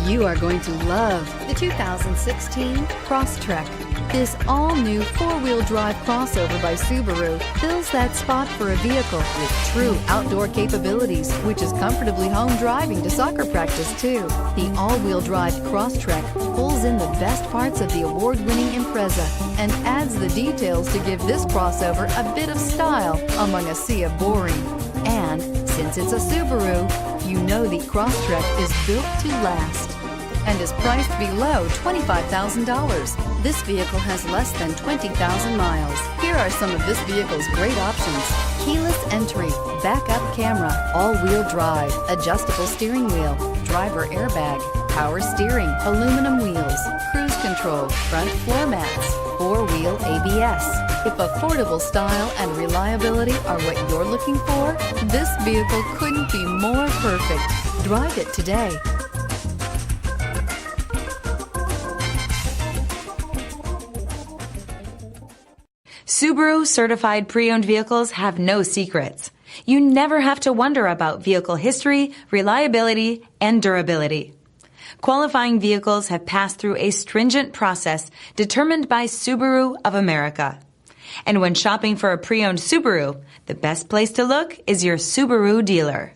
You are going to love the 2016 Crosstrek. This all-new four-wheel drive crossover by Subaru fills that spot for a vehicle with true outdoor capabilities, which is comfortably home driving to soccer practice too. The all-wheel drive Crosstrek pulls in the best parts of the award-winning Impreza and adds the details to give this crossover a bit of style among a sea of boring. And since it's a Subaru, you know the Crosstrek is built to last and is priced below $25,000. This vehicle has less than 20,000 miles. Here are some of this vehicle's great options: keyless entry, backup camera, all-wheel drive, adjustable steering wheel, driver airbag, power steering, aluminum wheels, cruise control, front floor mats, four-wheel ABS. If affordable style and reliability are what you're looking for, this vehicle couldn't be more perfect. Drive it today. Subaru certified pre-owned vehicles have no secrets. You never have to wonder about vehicle history, reliability, and durability. Qualifying vehicles have passed through a stringent process determined by Subaru of America. And when shopping for a pre-owned Subaru, the best place to look is your Subaru dealer.